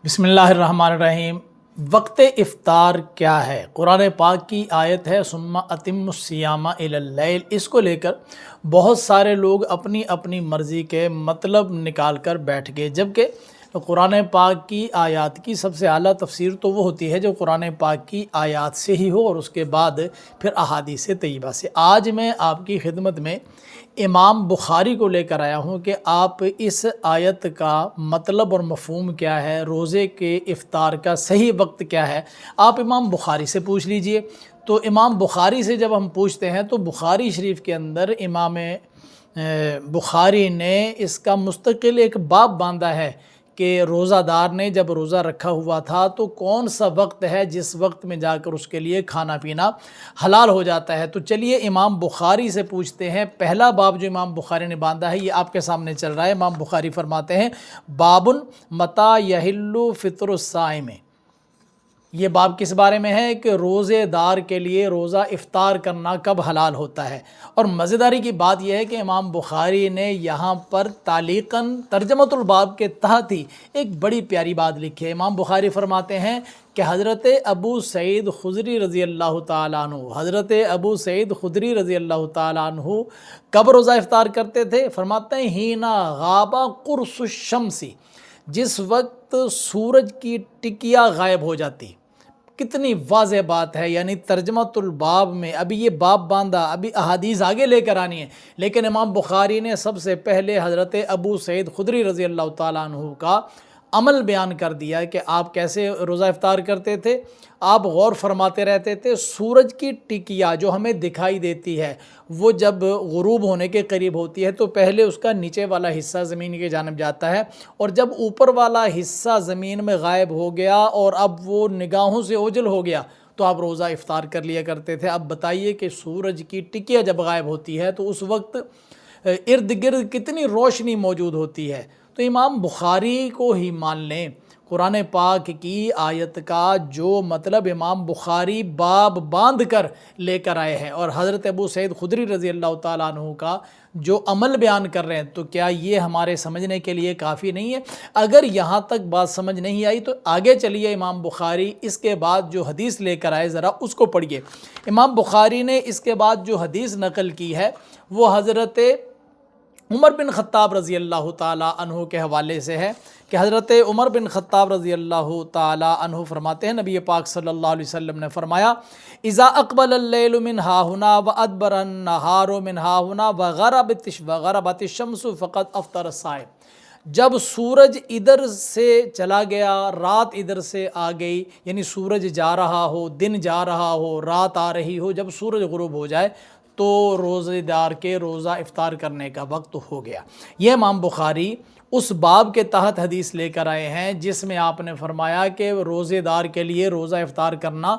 بسم اللہ الرحمن الرحیم۔ وقت افطار کیا ہے؟ قرآن پاک کی آیت ہے ثم اتم الصیام الی اللیل۔ اس کو لے کر بہت سارے لوگ اپنی اپنی مرضی کے مطلب نکال کر بیٹھ گئے، جبکہ قرآن پاک کی آیات کی سب سے اعلیٰ تفسیر تو وہ ہوتی ہے جو قرآن پاک کی آیات سے ہی ہو اور اس کے بعد پھر احادیث طیبہ سے۔ آج میں آپ کی خدمت میں امام بخاری کو لے کر آیا ہوں کہ آپ اس آیت کا مطلب اور مفہوم کیا ہے، روزے کے افطار کا صحیح وقت کیا ہے، آپ امام بخاری سے پوچھ لیجئے۔ تو امام بخاری سے جب ہم پوچھتے ہیں تو بخاری شریف کے اندر امام بخاری نے اس کا مستقل ایک باب باندھا ہے کہ روزہ دار نے جب روزہ رکھا ہوا تھا تو کون سا وقت ہے جس وقت میں جا کر اس کے لیے کھانا پینا حلال ہو جاتا ہے۔ تو چلیے امام بخاری سے پوچھتے ہیں۔ پہلا باب جو امام بخاری نے باندھا ہے یہ آپ کے سامنے چل رہا ہے۔ امام بخاری فرماتے ہیں بابٌ متى يحل فطر الصائم۔ یہ باب کس بارے میں ہے کہ روزے دار کے لیے روزہ افطار کرنا کب حلال ہوتا ہے۔ اور مزیداری کی بات یہ ہے کہ امام بخاری نے یہاں پر تعلیقاً ترجمۃ الباب کے تحت ہی ایک بڑی پیاری بات لکھی ہے۔ امام بخاری فرماتے ہیں کہ حضرت ابو سعید خدری رضی اللہ تعالیٰ عنہ کب روزہ افطار کرتے تھے؟ فرماتے ہیں ہینا غابہ قرص الشمس، جس وقت سورج کی ٹکیا غائب ہو جاتی۔ کتنی واضح بات ہے، یعنی ترجمۃ الباب میں ابھی یہ باب باندھا، ابھی احادیث آگے لے کر آنی ہے، لیکن امام بخاری نے سب سے پہلے حضرت ابو سعید خدری رضی اللہ تعالیٰ عنہ کا عمل بیان کر دیا کہ آپ کیسے روزہ افطار کرتے تھے۔ آپ غور فرماتے رہتے تھے سورج کی ٹکیا جو ہمیں دکھائی دیتی ہے وہ جب غروب ہونے کے قریب ہوتی ہے تو پہلے اس کا نیچے والا حصہ زمین کی جانب جاتا ہے، اور جب اوپر والا حصہ زمین میں غائب ہو گیا اور اب وہ نگاہوں سے اوجھل ہو گیا تو آپ روزہ افطار کر لیا کرتے تھے۔ اب بتائیے کہ سورج کی ٹکیا جب غائب ہوتی ہے تو اس وقت ارد گرد کتنی روشنی موجود ہوتی ہے۔ تو امام بخاری کو ہی مان لیں، قرآن پاک کی آیت کا جو مطلب امام بخاری باب باندھ کر لے کر آئے ہیں اور حضرت ابو سعید خدری رضی اللہ تعالیٰ عنہ کا جو عمل بیان کر رہے ہیں، تو کیا یہ ہمارے سمجھنے کے لیے کافی نہیں ہے؟ اگر یہاں تک بات سمجھ نہیں آئی تو آگے چلیے امام بخاری اس کے بعد جو حدیث لے کر آئے ذرا اس کو پڑھیے۔ امام بخاری نے اس کے بعد جو حدیث نقل کی ہے وہ حضرت عمر بن خطاب رضی اللہ تعالیٰ عنہ کے حوالے سے ہے کہ حضرت عمر بن خطاب رضی اللہ تعالیٰ عنہ فرماتے ہیں نبی پاک صلی اللہ علیہ وسلم نے فرمایا اذا اقبل اللیل من ہاہنا وادبر النہار من ہاہنا وغربت الشمس فقد افطر الصائم۔ جب سورج ادھر سے چلا گیا، رات ادھر سے آ گئی، یعنی سورج جا رہا ہو، دن جا رہا ہو، رات آ رہی ہو، جب سورج غروب ہو جائے تو روزے دار کے روزہ افطار کرنے کا وقت ہو گیا۔ یہ امام بخاری اس باب کے تحت حدیث لے کر آئے ہیں جس میں آپ نے فرمایا کہ روزے دار کے لیے روزہ افطار کرنا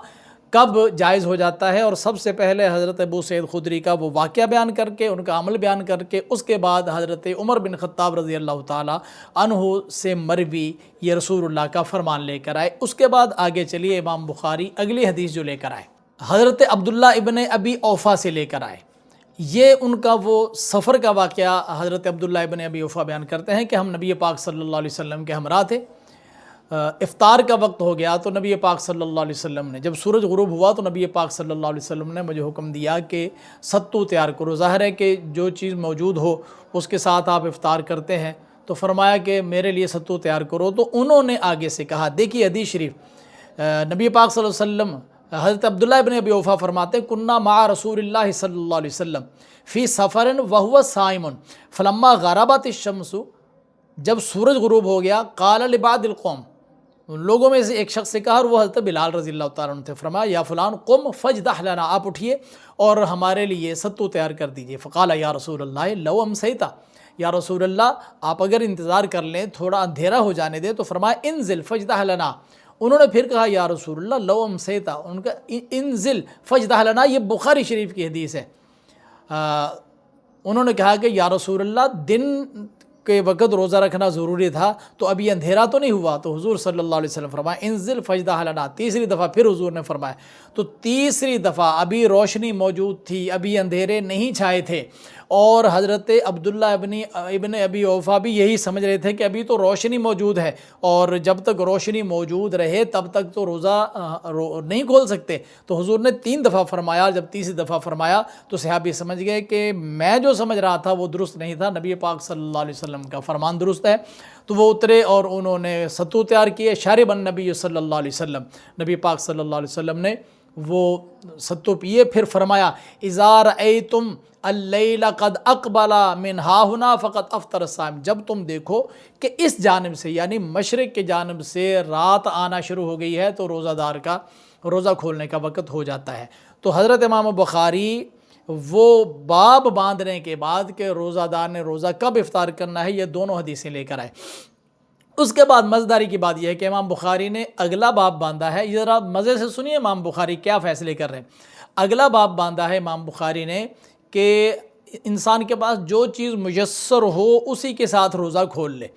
کب جائز ہو جاتا ہے، اور سب سے پہلے حضرت ابو سعید خدری کا وہ واقعہ بیان کر کے، ان کا عمل بیان کر کے، اس کے بعد حضرت عمر بن خطاب رضی اللہ تعالیٰ عنہ سے مروی یہ رسول اللہ کا فرمان لے کر آئے۔ اس کے بعد آگے چلیے امام بخاری اگلی حدیث جو لے کر آئے حضرت عبداللہ ابن ابی اوفا سے لے کر آئے۔ یہ ان کا وہ سفر کا واقعہ حضرت عبداللہ ابن ابی اوفا بیان کرتے ہیں کہ ہم نبی پاک صلی اللہ علیہ وسلم کے ہمراہ تھے، افطار کا وقت ہو گیا تو نبی پاک صلی اللہ علیہ وسلم نے جب سورج غروب ہوا تو نبی پاک صلی اللہ علیہ وسلم نے مجھے حکم دیا کہ ستو تیار کرو، ظاہر ہے کہ جو چیز موجود ہو اس کے ساتھ آپ افطار کرتے ہیں، تو فرمایا کہ میرے لیے ستو تیار کرو۔ تو انہوں نے آگے سے کہا، دیکھیے حدیث شریف نبی پاک صلی اللہ علیہ وسلم حضرت عبداللہ ابن ابی اوفا فرماتے ہیں کننا مع رسول اللہ صلی اللہ علیہ وسلم فی سفر وہو صائم فلما غربت الشمس، جب سورج غروب ہو گیا قال لبعض القوم، لوگوں میں سے ایک شخص سے کہا، اور وہ حضرت بلال رضی اللہ تعالیٰ عنہ تھے، فرمایا یا فلان قم فاجدح لنا، آپ اٹھیے اور ہمارے لیے ستو تیار کر دیجئے۔ فقال یا رسول اللہ لو امسیتا، یا رسول اللہ آپ اگر انتظار کر لیں، تھوڑا اندھیرا ہو جانے دیں، تو فرمایا انزل فاجدح لنا۔ انہوں نے پھر کہا یا رسول اللہ لو امسیتا، ان کا انزل فاجدح لنا یہ بخاری شریف کی حدیث ہے۔ انہوں نے کہا کہ یا رسول اللہ دن کے وقت روزہ رکھنا ضروری تھا تو ابھی اندھیرا تو نہیں ہوا، تو حضور صلی اللہ علیہ وسلم فرمایا انزل فاجدح لنا۔ تیسری دفعہ پھر حضور نے فرمایا، تو تیسری دفعہ ابھی روشنی موجود تھی، ابھی اندھیرے نہیں چھائے تھے، اور حضرت عبداللہ ابن ابی اوفا بھی یہی سمجھ رہے تھے کہ ابھی تو روشنی موجود ہے اور جب تک روشنی موجود رہے تب تک تو روزہ نہیں کھول سکتے. تو حضور نے 3 دفعہ فرمایا. جب تیسری دفعہ فرمایا تو صحابی سمجھ گئے کہ میں جو سمجھ رہا تھا وہ درست نہیں تھا, نبی پاک صلی اللہ علیہ وسلم کا فرمان درست ہے. تو وہ اترے اور انہوں نے ستو تیار کیے. شارب النبی صلی اللہ علیہ وسلم, نبی پاک صلی اللہ علیہ وسلم نے وہ ستو پیے. پھر فرمایا اذا رأیتم اللیل قد اقبل من ہاہنا فقط افطر الصائم, جب تم دیکھو کہ اس جانب سے یعنی مشرق کے جانب سے رات آنا شروع ہو گئی ہے تو روزہ دار کا روزہ کھولنے کا وقت ہو جاتا ہے. تو حضرت امام بخاری وہ باب باندھنے کے بعد کہ روزہ دار نے روزہ کب افطار کرنا ہے یہ دونوں حدیثیں لے کر آئے. اس کے بعد مزیداری کی بات یہ ہے کہ امام بخاری نے اگلا باب باندھا ہے. ذرا مزے سے سنیے امام بخاری کیا فیصلے کر رہے ہیں. اگلا باب باندھا ہے امام بخاری نے کہ انسان کے پاس جو چیز میسر ہو اسی کے ساتھ روزہ کھول لے.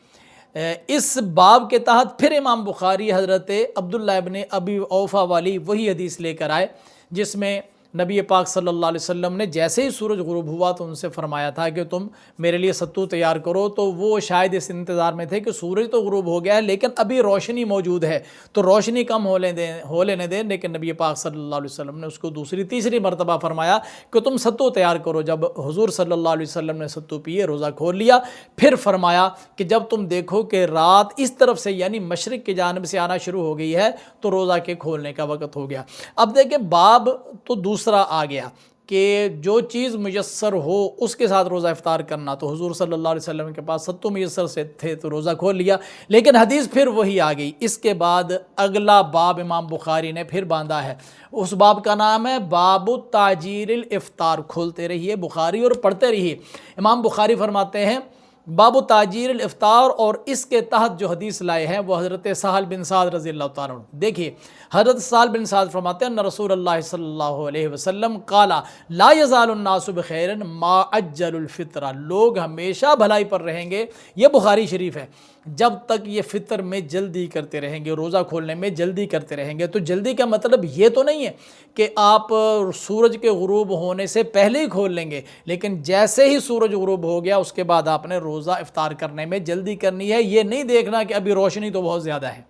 اس باب کے تحت پھر امام بخاری حضرت عبداللہ ابن ابی اوفا والی وہی حدیث لے کر آئے جس میں نبی پاک صلی اللہ علیہ وسلم نے جیسے ہی سورج غروب ہوا تو ان سے فرمایا تھا کہ تم میرے لیے ستو تیار کرو. تو وہ شاید اس انتظار میں تھے کہ سورج تو غروب ہو گیا ہے لیکن ابھی روشنی موجود ہے تو روشنی کم ہو لینے دیں. لیکن نبی پاک صلی اللہ علیہ وسلم نے اس کو دوسری تیسری مرتبہ فرمایا کہ تم ستو تیار کرو. جب حضور صلی اللہ علیہ وسلم نے ستو پیے, روزہ کھول لیا, پھر فرمایا کہ جب تم دیکھو کہ رات اس طرف سے یعنی مشرق کی جانب سے آنا شروع ہو گئی ہے تو روزہ کے کھولنے کا وقت ہو گیا. اب دیکھیں باب تو دوسرا آ گیا کہ جو چیز میسر ہو اس کے ساتھ روزہ افطار کرنا. تو حضور صلی اللہ علیہ وسلم کے پاس ستو میسر سے تھے تو روزہ کھول لیا. لیکن حدیث پھر وہی آ گئی. اس کے بعد اگلا باب امام بخاری نے پھر باندھا ہے. اس باب کا نام ہے باب تاجیر الافطار. کھولتے رہیے بخاری اور پڑھتے رہیے. امام بخاری فرماتے ہیں باب تاجیر الافطار, اور اس کے تحت جو حدیث لائے ہیں وہ حضرت سہل بن سعد رضی اللہ تعالیٰ عنہ. دیکھیے حضرت سہل بن سعد فرماتے ہیں ان رسول اللہ صلی اللہ علیہ وسلم قال لا یزال الناس بخیر ما عجل الفطر. لوگ ہمیشہ بھلائی پر رہیں گے, یہ بخاری شریف ہے, جب تک یہ فطر میں جلدی کرتے رہیں گے, روزہ کھولنے میں جلدی کرتے رہیں گے. تو جلدی کا مطلب یہ تو نہیں ہے کہ آپ سورج کے غروب ہونے سے پہلے ہی کھول لیں گے, لیکن جیسے ہی سورج غروب ہو گیا اس کے بعد آپ نے روزہ افطار کرنے میں جلدی کرنی ہے. یہ نہیں دیکھنا کہ ابھی روشنی تو بہت زیادہ ہے.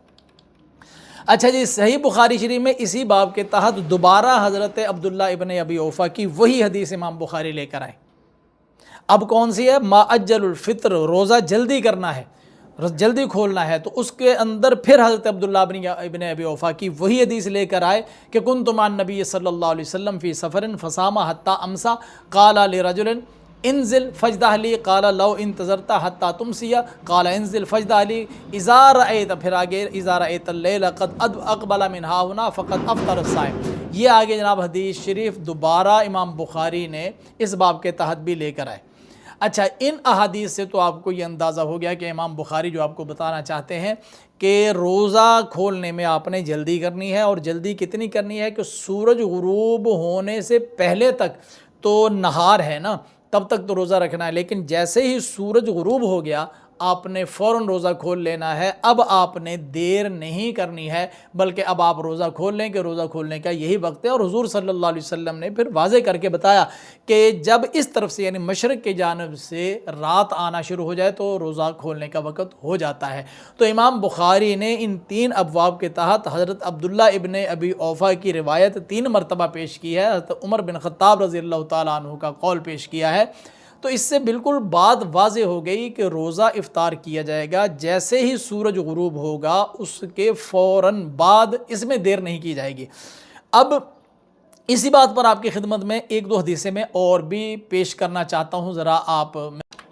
اچھا جی, صحیح بخاری شریف میں اسی باب کے تحت دوبارہ حضرت عبداللہ ابن ابی اوفا کی وہی حدیث امام بخاری لے کر آئے. اب کون سی ہے؟ ما عجل الفطر, روزہ جلدی کرنا ہے, جلدی کھولنا ہے. تو اس کے اندر پھر حضرت عبداللہ ابن ابی اوفا کی وہی حدیث لے کر آئے کہ کنت مع النبی صلی اللہ علیہ وسلم فی سفر فصام حتی امسا قال لرجل انزل فجدہ لی قال لو انتظرت حتی تمسی قال انزل فجدہ لی اذا رأیت, پھر آگے اذا رأیت اللیل قد اقبل من ہاہنا فقد افطر الصائم. یہ آگے جناب حدیث شریف دوبارہ امام بخاری نے اس باب کے تحت بھی لے کر آئے. اچھا, ان احادیث سے تو آپ کو یہ اندازہ ہو گیا کہ امام بخاری جو آپ کو بتانا چاہتے ہیں کہ روزہ کھولنے میں آپ نے جلدی کرنی ہے, اور جلدی کتنی کرنی ہے کہ سورج غروب ہونے سے پہلے تک تو نہار ہے نا, تب تک تو روزہ رکھنا ہے. لیکن جیسے ہی سورج غروب ہو گیا آپ نے فوراً روزہ کھول لینا ہے. اب آپ نے دیر نہیں کرنی ہے بلکہ اب آپ روزہ کھول لیں کہ روزہ کھولنے کا یہی وقت ہے. اور حضور صلی اللہ علیہ وسلم نے پھر واضح کر کے بتایا کہ جب اس طرف سے یعنی مشرق کی جانب سے رات آنا شروع ہو جائے تو روزہ کھولنے کا وقت ہو جاتا ہے. تو امام بخاری نے ان 3 ابواب کے تحت حضرت عبداللہ ابن ابی اوفا کی روایت 3 مرتبہ پیش کی ہے. حضرت عمر بن خطاب رضی اللہ تعالیٰ عنہ کا قول پیش کیا ہے. تو اس سے بالکل بات واضح ہو گئی کہ روزہ افطار کیا جائے گا جیسے ہی سورج غروب ہوگا اس کے فوراً بعد, اس میں دیر نہیں کی جائے گی. اب اسی بات پر آپ کی خدمت میں 1-2 حدیثیں میں اور بھی پیش کرنا چاہتا ہوں. ذرا آپ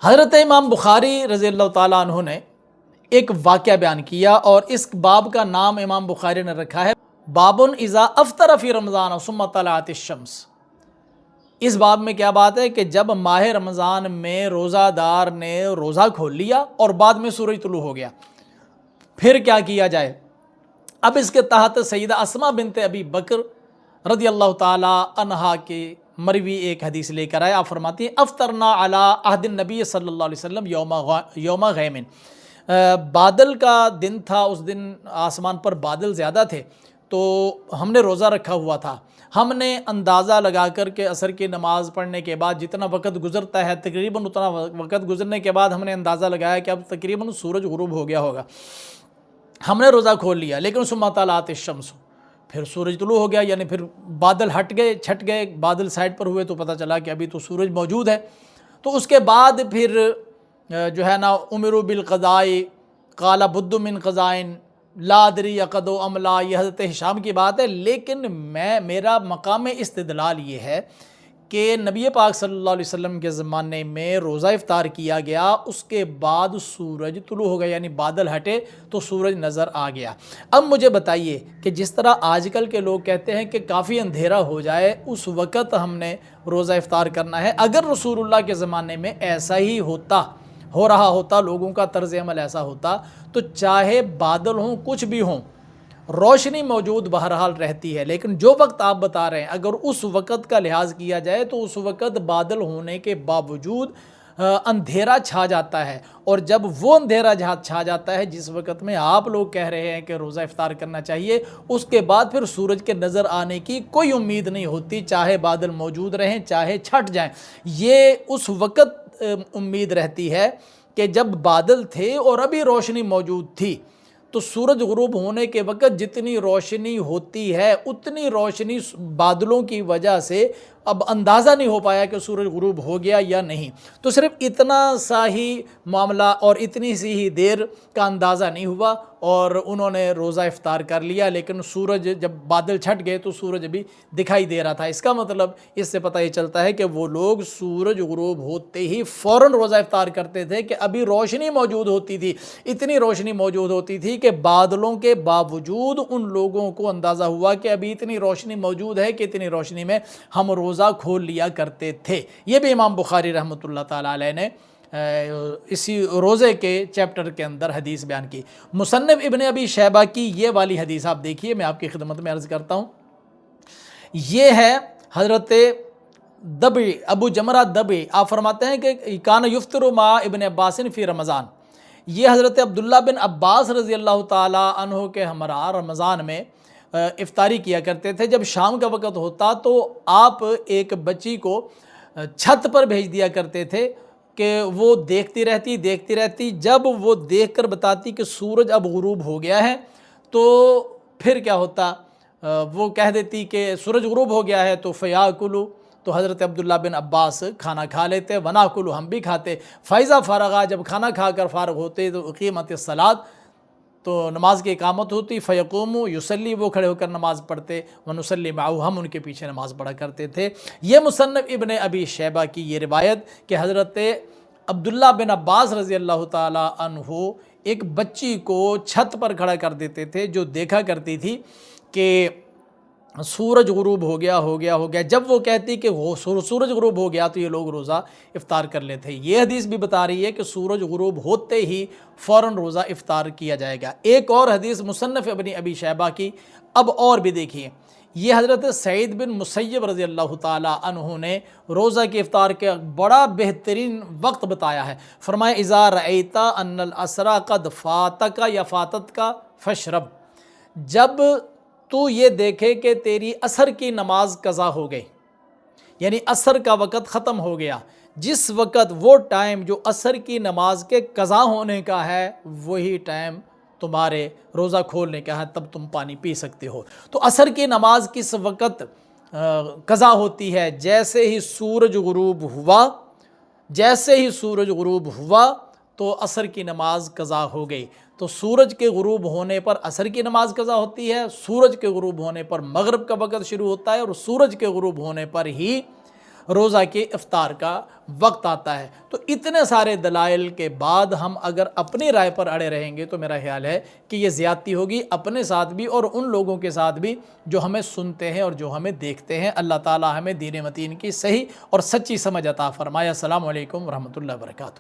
حضرت امام بخاری رضی اللہ تعالیٰ عنہ نے ایک واقعہ بیان کیا اور اس باب کا نام امام بخاری نے رکھا ہے بابٌ اذا افطر فی رمضان ثم طلعت الشمس. اس باب میں کیا بات ہے کہ جب ماہ رمضان میں روزہ دار نے روزہ کھول لیا اور بعد میں سورج طلوع ہو گیا, پھر کیا کیا جائے. اب اس کے تحت سیدہ اسماء بنت ابی بکر رضی اللہ تعالی عنہا کی مروی ایک حدیث لے کر آئے. آپ فرماتی ہیں افطرنا علی عہد النبی صلی اللہ علیہ وسلم یوم غیم. بادل کا دن تھا, اس دن آسمان پر بادل زیادہ تھے, تو ہم نے روزہ رکھا ہوا تھا، ہم نے اندازہ لگا کر کے عصر کی نماز پڑھنے کے بعد جتنا وقت گزرتا ہے تقریباً اتنا وقت گزرنے کے بعد ہم نے اندازہ لگایا کہ اب تقریباً سورج غروب ہو گیا ہوگا، ہم نے روزہ کھول لیا، لیکن ثم طلعت الشمس، پھر سورج طلوع ہو گیا، یعنی پھر بادل چھٹ گئے، بادل سائڈ پر ہوئے تو پتہ چلا کہ ابھی تو سورج موجود ہے۔ تو اس کے بعد پھر جو ہے نا امروا بالقضاء قال بد من قضاء لا ادری اقضوا ام لا، یہ حضرت ہشام کی بات ہے، لیکن میرا مقام استدلال یہ ہے کہ نبی پاک صلی اللہ علیہ وسلم کے زمانے میں روزہ افطار کیا گیا، اس کے بعد سورج طلوع ہو گیا، یعنی بادل ہٹے تو سورج نظر آ گیا۔ اب مجھے بتائیے کہ جس طرح آج کل کے لوگ کہتے ہیں کہ کافی اندھیرا ہو جائے اس وقت ہم نے روزہ افطار کرنا ہے، اگر رسول اللہ کے زمانے میں ایسا ہی ہو رہا ہوتا، لوگوں کا طرز عمل ایسا ہوتا، تو چاہے بادل ہوں کچھ بھی ہوں روشنی موجود بہرحال رہتی ہے، لیکن جو وقت آپ بتا رہے ہیں اگر اس وقت کا لحاظ کیا جائے تو اس وقت بادل ہونے کے باوجود اندھیرا چھا جاتا ہے، اور جب وہ اندھیرا چھا جاتا ہے جس وقت میں آپ لوگ کہہ رہے ہیں کہ روزہ افطار کرنا چاہیے، اس کے بعد پھر سورج کے نظر آنے کی کوئی امید نہیں ہوتی، چاہے بادل موجود رہیں چاہے چھٹ جائیں۔ یہ اس وقت امید رہتی ہے کہ جب بادل تھے اور ابھی روشنی موجود تھی، تو سورج غروب ہونے کے وقت جتنی روشنی ہوتی ہے اتنی روشنی بادلوں کی وجہ سے اب اندازہ نہیں ہو پایا کہ سورج غروب ہو گیا یا نہیں، تو صرف اتنا سا ہی معاملہ اور اتنی سی ہی دیر کا اندازہ نہیں ہوا اور انہوں نے روزہ افطار کر لیا، لیکن سورج جب بادل چھٹ گئے تو سورج بھی دکھائی دے رہا تھا۔ اس کا مطلب اس سے پتہ یہ چلتا ہے کہ وہ لوگ سورج غروب ہوتے ہی فوراً روزہ افطار کرتے تھے کہ ابھی روشنی موجود ہوتی تھی، اتنی روشنی موجود ہوتی تھی کہ بادلوں کے باوجود ان لوگوں کو اندازہ ہوا کہ ابھی اتنی روشنی موجود ہے کہ اتنی روشنی میں ہم روزہ کھول لیا کرتے تھے۔ یہ بھی امام بخاری رحمۃ اللہ تعالیٰ علیہ نے اسی روزے کے چیپٹر کے اندر حدیث بیان کی۔ مصنف ابن ابی شیبہ کی یہ والی حدیث آپ دیکھیے، میں آپ کی خدمت میں عرض کرتا ہوں، یہ ہے حضرت دبی ابو جمرہ دبی، آپ فرماتے ہیں کہ کان یفطر مع ابن عباس فی رمضان، یہ حضرت عبداللہ بن عباس رضی اللہ تعالیٰ عنہ کے ہمراہ رمضان میں افطاری کیا کرتے تھے۔ جب شام کا وقت ہوتا تو آپ ایک بچی کو چھت پر بھیج دیا کرتے تھے کہ وہ دیکھتی رہتی، جب وہ دیکھ کر بتاتی کہ سورج اب غروب ہو گیا ہے تو پھر کیا ہوتا، وہ کہہ دیتی کہ سورج غروب ہو گیا ہے تو فیاکلو، تو حضرت عبداللہ بن عباس کھانا کھا لیتے، وناکلو، ہم بھی کھاتے، فیضا فارغا، جب کھانا کھا کر فارغ ہوتے تو اقیمت الصلاۃ، تو نماز کی اقامت ہوتی، فیقوم یصلی، وہ کھڑے ہو کر نماز پڑھتے، ونصلی معہ، ہم ان کے پیچھے نماز پڑھا کرتے تھے۔ یہ مصنف ابن ابی شیبہ کی یہ روایت کہ حضرت عبداللہ بن عباس رضی اللہ تعالیٰ عنہ ایک بچی کو چھت پر کھڑا کر دیتے تھے جو دیکھا کرتی تھی کہ سورج غروب ہو گیا، جب وہ کہتی کہ وہ سورج غروب ہو گیا تو یہ لوگ روزہ افطار کر لیتے۔ یہ حدیث بھی بتا رہی ہے کہ سورج غروب ہوتے ہی فوراً روزہ افطار کیا جائے گا۔ ایک اور حدیث مصنف ابن ابی شیبہ کی، اب اور بھی دیکھیے، یہ حضرت سعید بن مسیب رضی اللہ تعالیٰ عنہ نے روزہ کے افطار کے بڑا بہترین وقت بتایا ہے۔ فرمایا اذا رأیت ان العصر قد فاتک یا فاتت کا فشرب، جب تو یہ دیکھے کہ تیری عصر کی نماز قضا ہو گئی، یعنی عصر کا وقت ختم ہو گیا، جس وقت وہ ٹائم جو عصر کی نماز کے قضا ہونے کا ہے وہی ٹائم تمہارے روزہ کھولنے کا ہے، تب تم پانی پی سکتے ہو۔ تو عصر کی نماز کس وقت قضا ہوتی ہے؟ جیسے ہی سورج غروب ہوا تو عصر کی نماز قضا ہو گئی۔ تو سورج کے غروب ہونے پر عصر کی نماز قضا ہوتی ہے، سورج کے غروب ہونے پر مغرب کا وقت شروع ہوتا ہے، اور سورج کے غروب ہونے پر ہی روزہ کے افطار کا وقت آتا ہے۔ تو اتنے سارے دلائل کے بعد ہم اگر اپنی رائے پر اڑے رہیں گے تو میرا خیال ہے کہ یہ زیادتی ہوگی اپنے ساتھ بھی اور ان لوگوں کے ساتھ بھی جو ہمیں سنتے ہیں اور جو ہمیں دیکھتے ہیں۔ اللہ تعالی ہمیں دین متین کی صحیح اور سچی سمجھ عطا فرمائے۔ السلام علیکم ورحمۃ اللہ وبرکاتہ۔